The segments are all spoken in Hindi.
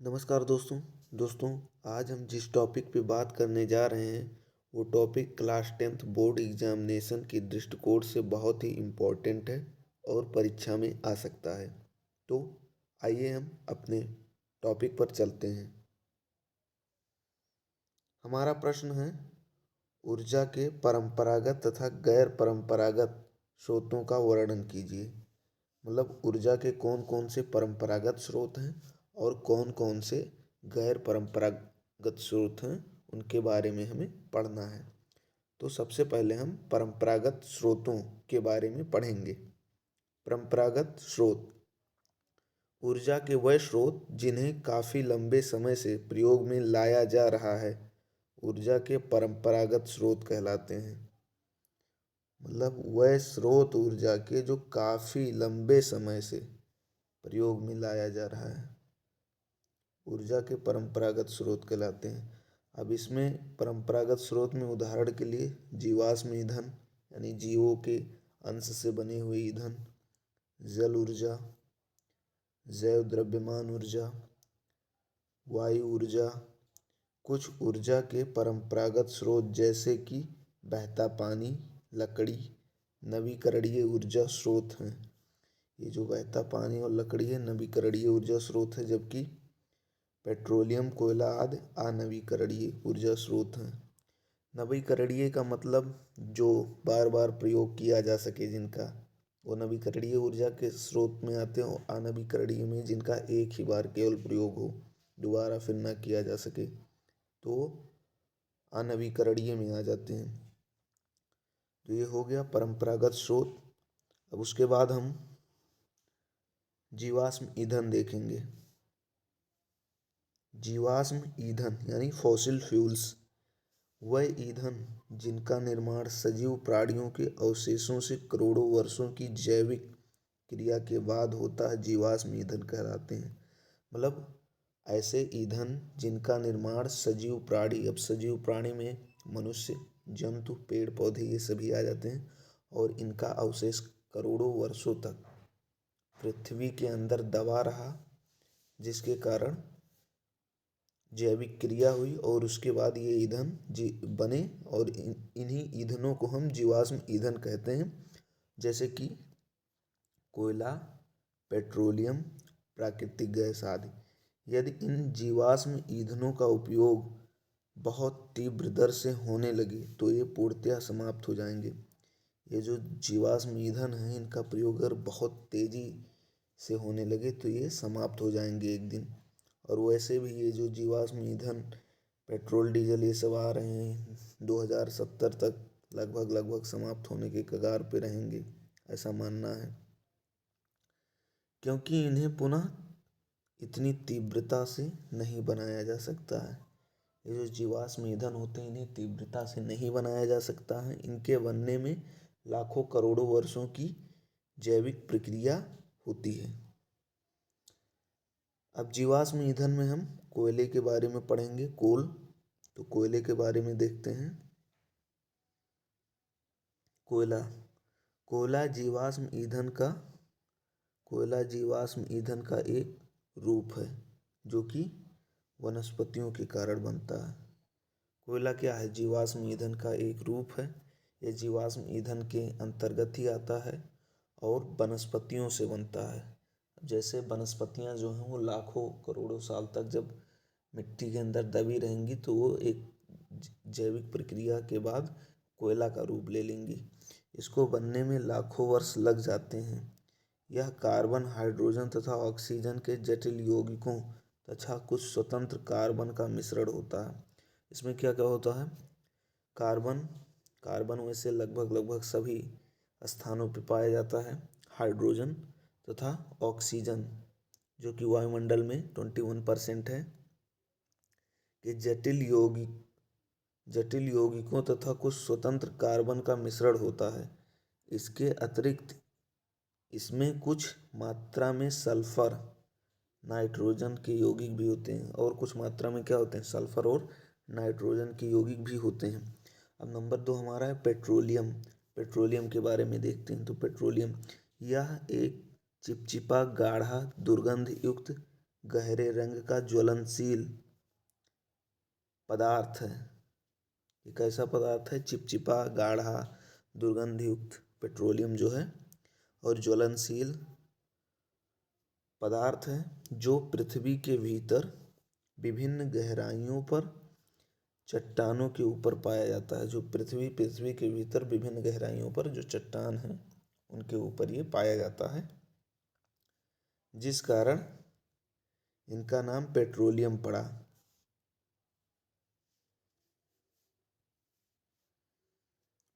नमस्कार दोस्तों आज हम जिस टॉपिक पे बात करने जा रहे हैं वो topic class 10th board examination के दृष्टिकोण से बहुत ही इम्पोर्टेंट है और परीक्षा में आ सकता है। तो आइए हम अपने टॉपिक पर चलते हैं। हमारा प्रश्न है, ऊर्जा के परंपरागत तथा गैर परंपरागत स्रोतों का वर्णन कीजिए। मतलब ऊर्जा के कौन कौन से परंपरागत स्रोत हैं और कौन कौन से गैर परंपरागत स्रोत हैं, उनके बारे में हमें पढ़ना है। तो सबसे पहले हम परंपरागत स्रोतों के बारे में पढ़ेंगे। परंपरागत स्रोत ऊर्जा के वह स्रोत जिन्हें काफ़ी लंबे समय से प्रयोग में लाया जा रहा है ऊर्जा के परंपरागत स्रोत कहलाते हैं। मतलब वह स्रोत ऊर्जा के जो काफ़ी लंबे समय से प्रयोग में लाया जा रहा है ऊर्जा के परंपरागत स्रोत कहलाते हैं। अब इसमें परंपरागत स्रोत में उदाहरण के लिए जीवाश्म ईंधन यानी जीवों के अंश से बने हुए ईंधन, जल ऊर्जा, जैव द्रव्यमान ऊर्जा, वायु ऊर्जा। कुछ ऊर्जा के परंपरागत स्रोत जैसे कि बहता पानी, लकड़ी नवीकरणीय ऊर्जा स्रोत हैं। ये जो बहता पानी और लकड़ी है नवीकरणीय ऊर्जा स्रोत है, जबकि पेट्रोलियम, कोयला आदि अनवीकरणीय ऊर्जा स्रोत हैं। नवीकरणीय का मतलब जो बार बार प्रयोग किया जा सके, जिनका वो नवीकरणीय ऊर्जा के स्रोत में आते हैं, और अनवीकरणीय में जिनका एक ही बार केवल प्रयोग हो, दोबारा फिर ना किया जा सके, तो अनवीकरणीय में आ जाते हैं। तो ये हो गया परंपरागत स्रोत। अब उसके बाद हम जीवाश्म ईंधन देखेंगे। जीवाश्म ईंधन यानी फॉसिल फ्यूल्स वह ईंधन जिनका निर्माण सजीव प्राणियों के अवशेषों से करोड़ों वर्षों की जैविक क्रिया के बाद होता है, जीवाश्म ईंधन कहलाते हैं। मतलब ऐसे ईंधन जिनका निर्माण सजीव प्राणी, अब सजीव प्राणी में मनुष्य, जंतु, पेड़ पौधे ये सभी आ जाते हैं, और इनका अवशेष करोड़ों वर्षों तक पृथ्वी के अंदर दबा रहा, जिसके कारण जैविक क्रिया हुई और उसके बाद ये ईंधन बने, और इन्हीं ईंधनों को हम जीवाश्म ईंधन कहते हैं। जैसे कि कोयला, पेट्रोलियम, प्राकृतिक गैस आदि। यदि इन जीवाश्म ईंधनों का उपयोग बहुत तीव्र दर से होने लगे तो ये पूर्णतः समाप्त हो जाएंगे। ये जो जीवाश्म ईंधन हैं इनका प्रयोग अगर बहुत तेज़ी से होने लगे तो ये समाप्त हो जाएंगे एक दिन। और वैसे भी ये जो जीवाश्म ईंधन, पेट्रोल, डीजल ये सब आ रहे हैं, 2070 तक लगभग समाप्त होने के कगार पे रहेंगे, ऐसा मानना है। क्योंकि इन्हें पुनः इतनी तीव्रता से नहीं बनाया जा सकता है। ये जो जीवाश्म ईंधन होते हैं इन्हें तीव्रता से नहीं बनाया जा सकता है। इनके बनने में लाखों करोड़ों वर्षों की जैविक प्रक्रिया होती है। अब जीवाश्म ईंधन में हम कोयले के बारे में पढ़ेंगे। तो कोयले के बारे में देखते हैं। कोयला कोयला जीवाश्म ईंधन का कोयला जीवाश्म ईंधन का एक रूप है जो कि वनस्पतियों के कारण बनता है। कोयला क्या है? जीवाश्म ईंधन का एक रूप है। यह जीवाश्म ईंधन के अंतर्गत ही आता है और वनस्पतियों से बनता है। जैसे वनस्पतियां जो हैं वो लाखों करोड़ों साल तक जब मिट्टी के अंदर दबी रहेंगी तो वो एक जैविक प्रक्रिया के बाद कोयला का रूप ले लेंगी। इसको बनने में लाखों वर्ष लग जाते हैं। यह कार्बन, हाइड्रोजन तथा ऑक्सीजन के जटिल यौगिकों तथा कुछ स्वतंत्र कार्बन का मिश्रण होता है। इसमें क्या क्या होता है? कार्बन वैसे लगभग सभी स्थानों पर पाया जाता है। हाइड्रोजन तथा ऑक्सीजन जो कि वायुमंडल में 21% है, कि जटिल यौगिकों तथा कुछ स्वतंत्र कार्बन का मिश्रण होता है। इसके अतिरिक्त इसमें कुछ मात्रा में सल्फर, नाइट्रोजन के यौगिक भी होते हैं, और कुछ मात्रा में क्या होते हैं? सल्फर और नाइट्रोजन के यौगिक भी होते हैं। अब नंबर 2 हमारा है पेट्रोलियम। पेट्रोलियम के बारे में देखते हैं। तो पेट्रोलियम यह एक चिपचिपा, गाढ़ा, दुर्गंध युक्त गहरे रंग का ज्वलनशील पदार्थ है। ये कैसा पदार्थ है? चिपचिपा, गाढ़ा, दुर्गंधयुक्त पेट्रोलियम जो है और ज्वलनशील पदार्थ है जो पृथ्वी के भीतर विभिन्न गहराइयों पर चट्टानों के ऊपर पाया जाता है। जो पृथ्वी के भीतर विभिन्न गहराइयों पर जो चट्टान है उनके ऊपर ये पाया जाता है, जिस कारण इनका नाम पेट्रोलियम पड़ा।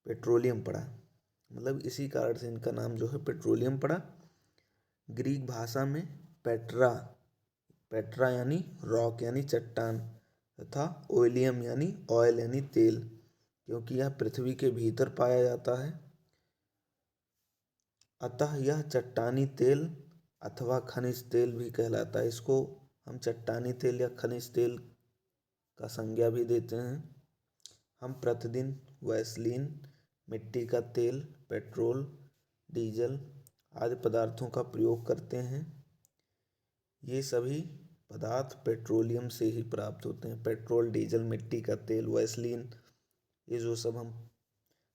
पेट्रोलियम पड़ा मतलब इसी कारण से इनका नाम जो है पेट्रोलियम पड़ा। ग्रीक भाषा में पेट्रा, पेट्रा यानी रॉक यानी चट्टान, तथा ओइलियम यानी ऑयल यानी तेल, क्योंकि यह पृथ्वी के भीतर पाया जाता है, अतः यह चट्टानी तेल अथवा खनिज तेल भी कहलाता है। इसको हम चट्टानी तेल या खनिज तेल का संज्ञा भी देते हैं। हम प्रतिदिन वैसलीन, मिट्टी का तेल, पेट्रोल, डीजल आदि पदार्थों का प्रयोग करते हैं। ये सभी पदार्थ पेट्रोलियम से ही प्राप्त होते हैं। पेट्रोल, डीजल, मिट्टी का तेल, वैसलीन, ये जो सब हम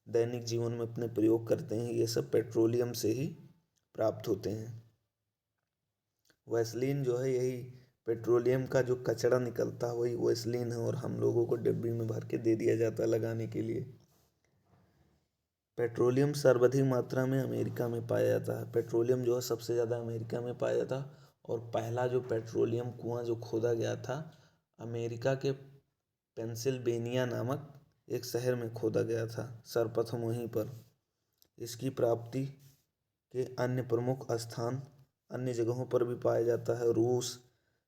दैनिक जीवन में अपने प्रयोग करते हैं ये सब पेट्रोलियम से ही प्राप्त होते हैं। वैसलीन जो है यही पेट्रोलियम का जो कचरा निकलता है वही वैसलीन है और हम लोगों को डिब्बी में भर के दे दिया जाता है लगाने के लिए। पेट्रोलियम सर्वाधिक मात्रा में अमेरिका में पाया जाता है। पेट्रोलियम जो है सबसे ज़्यादा अमेरिका में पाया जाता है और पहला जो पेट्रोलियम कुआं जो खोदा गया था अमेरिका के पेंसिल्वेनिया नामक एक शहर में खोदा गया था, सर्वप्रथम वहीं पर। इसकी प्राप्ति के अन्य प्रमुख स्थान अन्य जगहों पर भी पाया जाता है। रूस,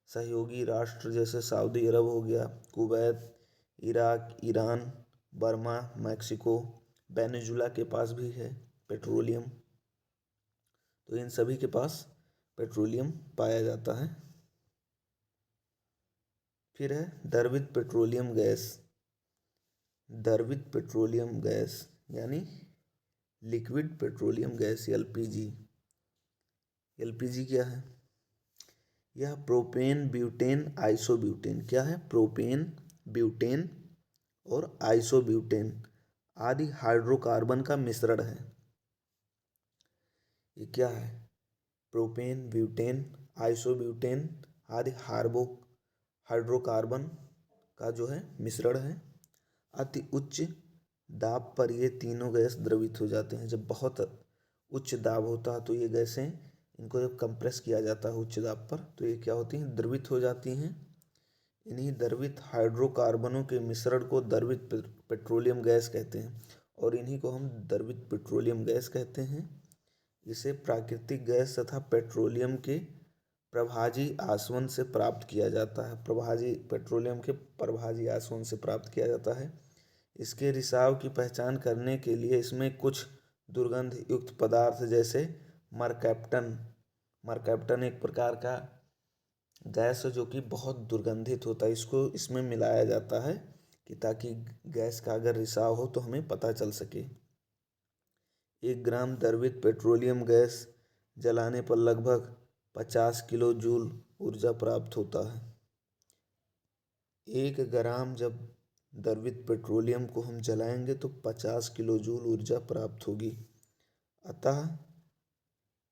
सहयोगी राष्ट्र जैसे सऊदी अरब हो गया, Kuwait, Iraq, Iran, Burma, Mexico, Venezuela के पास भी है पेट्रोलियम। तो इन सभी के पास पेट्रोलियम पाया जाता है। फिर है द्रवित पेट्रोलियम गैस। द्रवित पेट्रोलियम गैस यानी liquid petroleum gas, LPG. LPG क्या है? यह प्रोपेन, ब्यूटेन, आइसोब्यूटेन, क्या है? प्रोपेन, ब्यूटेन और आइसोब्यूटेन आदि हाइड्रोकार्बन का मिश्रण है। ये क्या है? प्रोपेन, ब्यूटेन, आइसोब्यूटेन आदि हाइड्रोकार्बन का जो है मिश्रण है। अति उच्च दाब पर ये तीनों गैस द्रवित हो जाते हैं। जब बहुत उच्च दाब होता है तो ये गैसें, इनको जब कंप्रेस किया जाता है उच्च दाब पर तो ये क्या होती हैं? द्रवित हो जाती हैं। इन्हीं द्रवित हाइड्रोकार्बनों के मिश्रण को द्रवित पेट्रोलियम गैस कहते हैं और इन्हीं को हम द्रवित पेट्रोलियम गैस कहते हैं। इसे प्राकृतिक गैस तथा पेट्रोलियम के प्रभाजी आसवन से प्राप्त किया जाता है। पेट्रोलियम के प्रभाजी आसवन से प्राप्त किया जाता है। इसके रिसाव की पहचान करने के लिए इसमें कुछ दुर्गंध युक्त पदार्थ जैसे मरकैप्टन एक प्रकार का गैस है जो कि बहुत दुर्गंधित होता है, इसको इसमें मिलाया जाता है कि ताकि गैस का अगर रिसाव हो तो हमें पता चल सके। 1 ग्राम द्रवित पेट्रोलियम गैस जलाने पर लगभग 50 किलो जूल ऊर्जा प्राप्त होता है। 1 ग्राम जब द्रवित पेट्रोलियम को हम जलाएंगे तो 50 किलो जूल ऊर्जा प्राप्त होगी। अतः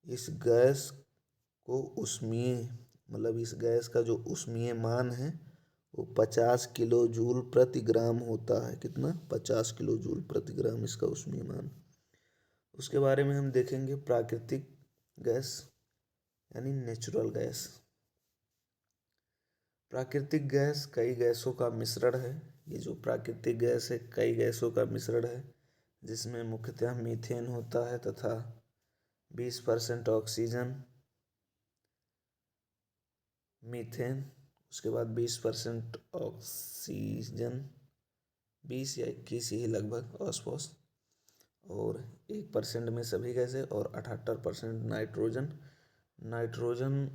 इस गैस को इस गैस का जो ऊष्मीय मान है वो 50 किलो जूल प्रति ग्राम होता है। कितना? 50 किलो जूल प्रति ग्राम इसका ऊष्मीय मान। उसके बारे में हम देखेंगे प्राकृतिक गैस यानी नेचुरल गैस। प्राकृतिक गैस कई गैसों का मिश्रण है। ये जो प्राकृतिक गैस है कई गैसों का मिश्रण है जिसमें मुख्यतः मीथेन होता है तथा 20% ऑक्सीजन, मीथेन, उसके बाद 20% ऑक्सीजन, 20 या 21 ही लगभग आसपास, और 1% में सभी गैसें और 78% नाइट्रोजन। नाइट्रोजन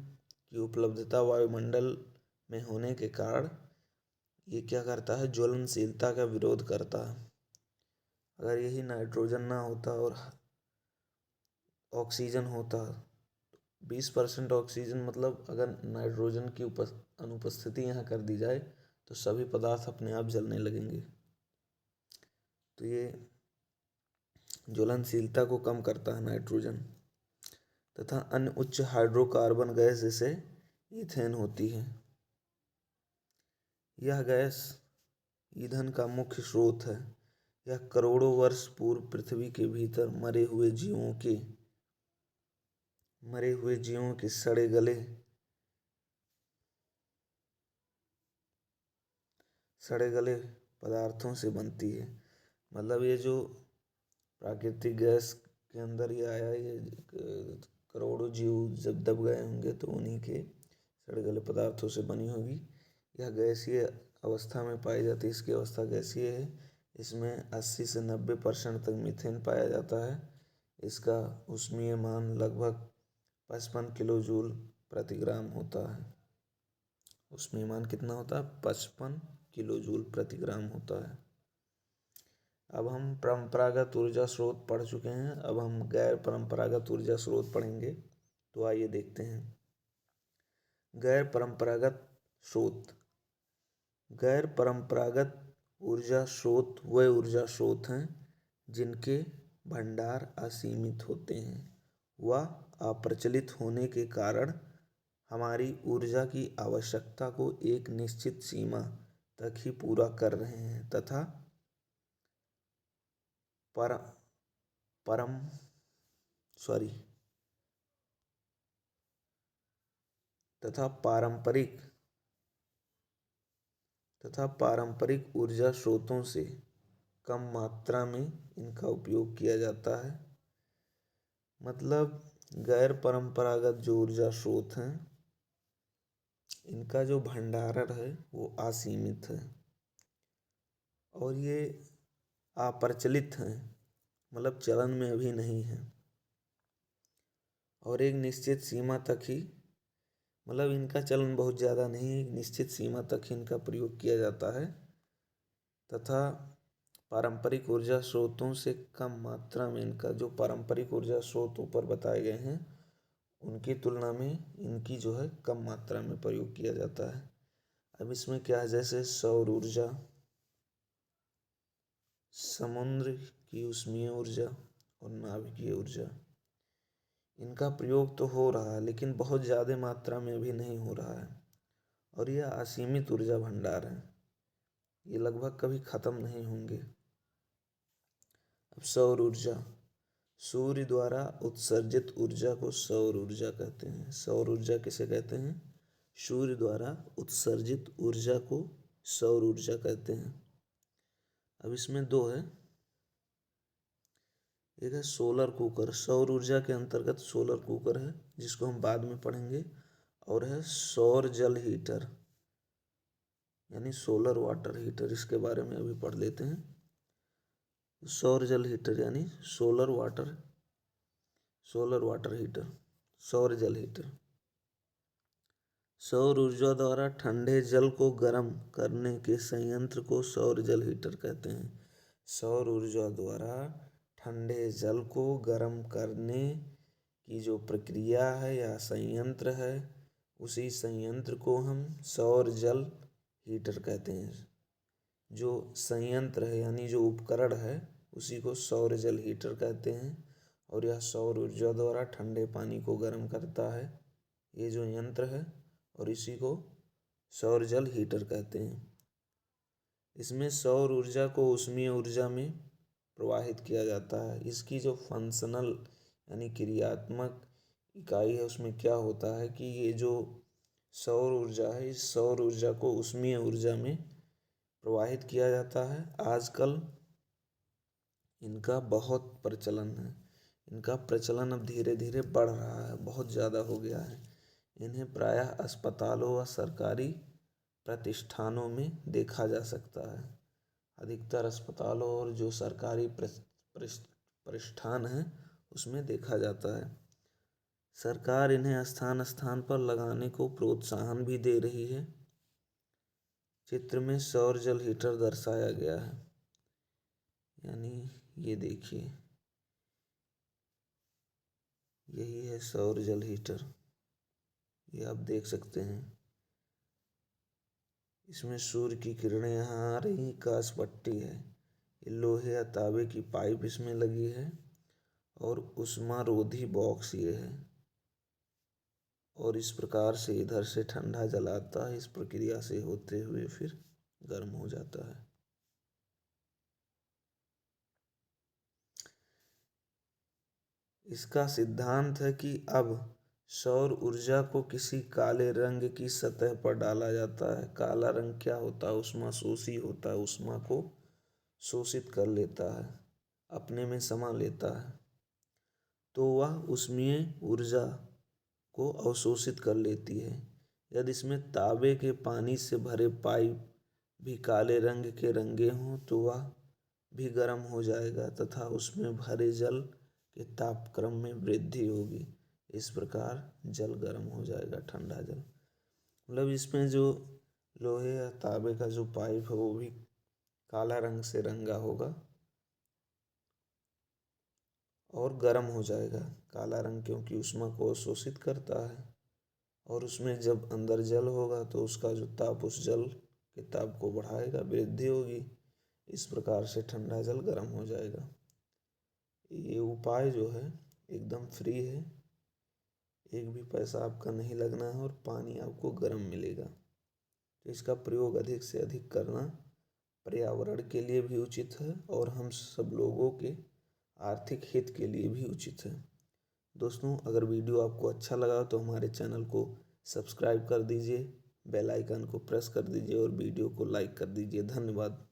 की उपलब्धता वायुमंडल में होने के कारण ये क्या करता है? ज्वलनशीलता का विरोध करता है। अगर यही नाइट्रोजन ना होता और ऑक्सीजन होता 20% ऑक्सीजन मतलब अगर नाइट्रोजन की अनुपस्थिति यहाँ कर दी जाए तो सभी पदार्थ अपने आप जलने लगेंगे। तो ये ज्वलनशीलता को कम करता है नाइट्रोजन। तथा अन्य उच्च हाइड्रोकार्बन गैस जैसे ईथेन होती है। यह गैस ईंधन का मुख्य स्रोत है। यह करोड़ों वर्ष पूर्व पृथ्वी के भीतर मरे हुए जीवों के सड़े गले पदार्थों से बनती है। मतलब ये जो प्राकृतिक गैस के अंदर ये आया, ये करोड़ों जीव जब दब गए होंगे तो उन्हीं के सड़े गले पदार्थों से बनी होगी। यह गैसीय अवस्था में पाई जाती है। इसकी अवस्था गैसीय है। इसमें 80 से 90% तक मीथेन पाया जाता है। इसका ऊष्मीय मान लगभग 55 किलो जूल प्रति ग्राम होता है। ऊष्मीय मान कितना होता है? 55 किलो जूल प्रति ग्राम होता है। अब हम परंपरागत ऊर्जा स्रोत पढ़ चुके हैं। अब हम गैर परंपरागत ऊर्जा स्रोत पढ़ेंगे। तो आइए देखते हैं। गैर परंपरागत स्रोत। गैर परंपरागत ऊर्जा स्रोत वे ऊर्जा स्रोत हैं जिनके भंडार असीमित होते हैं व अप्रचलित होने के कारण हमारी ऊर्जा की आवश्यकता को एक निश्चित सीमा तक ही पूरा कर रहे हैं तथा पारंपरिक ऊर्जा स्रोतों से कम मात्रा में इनका उपयोग किया जाता है। मतलब गैर परंपरागत जो ऊर्जा स्रोत हैं इनका जो भंडारण है वो असीमित है और ये अप्रचलित हैं, मतलब चलन में अभी नहीं है और एक निश्चित सीमा तक ही, मतलब इनका चलन बहुत ज़्यादा नहीं है, एक निश्चित सीमा तक ही इनका प्रयोग किया जाता है तथा पारंपरिक ऊर्जा स्रोतों से कम मात्रा में इनका जो पारंपरिक ऊर्जा स्रोत ऊपर बताए गए हैं उनकी तुलना में इनकी जो है कम मात्रा में प्रयोग किया जाता है। अब इसमें क्या है, जैसे सौर ऊर्जा, समुद्र की ऊष्मीय ऊर्जा और नाभिकीय ऊर्जा, इनका प्रयोग तो हो रहा है लेकिन बहुत ज़्यादा मात्रा में भी नहीं हो रहा है और यह असीमित ऊर्जा भंडार है। ये लगभग कभी ख़त्म नहीं होंगे। अब सौर ऊर्जा। सूर्य द्वारा उत्सर्जित ऊर्जा को सौर ऊर्जा कहते हैं। सौर ऊर्जा किसे कहते हैं? सूर्य द्वारा उत्सर्जित ऊर्जा को सौर ऊर्जा कहते हैं। अब इसमें दो है, एक है सोलर कुकर। सौर ऊर्जा के अंतर्गत सोलर कुकर है जिसको हम बाद में पढ़ेंगे, और है सौर जल हीटर यानी सोलर वाटर हीटर। इसके बारे में अभी पढ़ लेते हैं। सौर जल हीटर यानी सोलर वाटर हीटर, सौर जल हीटर। सौर ऊर्जा द्वारा ठंडे जल को गर्म करने के संयंत्र को सौर जल हीटर कहते हैं। सौर ऊर्जा द्वारा ठंडे जल को गर्म करने की जो प्रक्रिया है या संयंत्र है, उसी संयंत्र को हम सौर जल हीटर कहते हैं। जो संयंत्र है यानी जो उपकरण है उसी को सौर जल हीटर कहते हैं और यह सौर ऊर्जा द्वारा ठंडे पानी को गर्म करता है, ये जो यंत्र है, और इसी को सौर जल हीटर कहते हैं। इसमें सौर ऊर्जा को ऊष्मीय ऊर्जा में प्रवाहित किया जाता है। इसकी जो फंक्शनल यानी क्रियात्मक इकाई है उसमें क्या होता है कि ये जो सौर ऊर्जा है इस सौर ऊर्जा को ऊष्मीय ऊर्जा में प्रवाहित किया जाता है। आजकल इनका बहुत प्रचलन है। इनका प्रचलन अब धीरे धीरे बढ़ रहा है, बहुत ज़्यादा हो गया है। इन्हें प्रायः अस्पतालों व सरकारी प्रतिष्ठानों में देखा जा सकता है। अधिकतर अस्पतालों और जो सरकारी प्रतिष्ठान हैं उसमें देखा जाता है। सरकार इन्हें स्थान स्थान पर लगाने को प्रोत्साहन भी दे रही है। चित्र में सौर जल हीटर दर्शाया गया है, यानी ये देखिए, यही है सौर जल हीटर। ये आप देख सकते हैं। इसमें सूर्य की किरणें यहाँ आ रही, कांच पट्टी है, ये लोहे या तांबे की पाइप इसमें लगी है और उष्मारोधी बॉक्स ये है। और इस प्रकार से इधर से ठंडा जल आता है, इस प्रक्रिया से होते हुए फिर गर्म हो जाता है। इसका सिद्धांत है कि अब सौर ऊर्जा को किसी काले रंग की सतह पर डाला जाता है। काला रंग क्या होता है? उष्मा शोषी होता है, उष्मा को शोषित कर लेता है, अपने में समा लेता है, तो वह ऊष्मीय ऊर्जा को अवशोषित कर लेती है। यदि इसमें तांबे के पानी से भरे पाइप भी काले रंग के रंगे हों तो वह भी गर्म हो जाएगा तथा उसमें भरे जल के तापक्रम में वृद्धि होगी। इस प्रकार जल गर्म हो जाएगा, ठंडा जल। मतलब इसमें जो लोहे या तांबे का जो पाइप है वो भी काला रंग से रंगा होगा और गर्म हो जाएगा। काला रंग क्योंकि ऊष्मा को अवशोषित करता है, और उसमें जब अंदर जल होगा तो उसका जो ताप उस जल के ताप को बढ़ाएगा, वृद्धि होगी। इस प्रकार से ठंडा जल गर्म हो जाएगा। ये उपाय जो है एकदम फ्री है, एक भी पैसा आपका नहीं लगना है और पानी आपको गर्म मिलेगा। तो इसका प्रयोग अधिक से अधिक करना पर्यावरण के लिए भी उचित है और हम सब लोगों के आर्थिक हित के लिए भी उचित है। दोस्तों, अगर वीडियो आपको अच्छा लगा तो हमारे चैनल को सब्सक्राइब कर दीजिए, बेल आइकन को प्रेस कर दीजिए और वीडियो को लाइक कर दीजिए। धन्यवाद।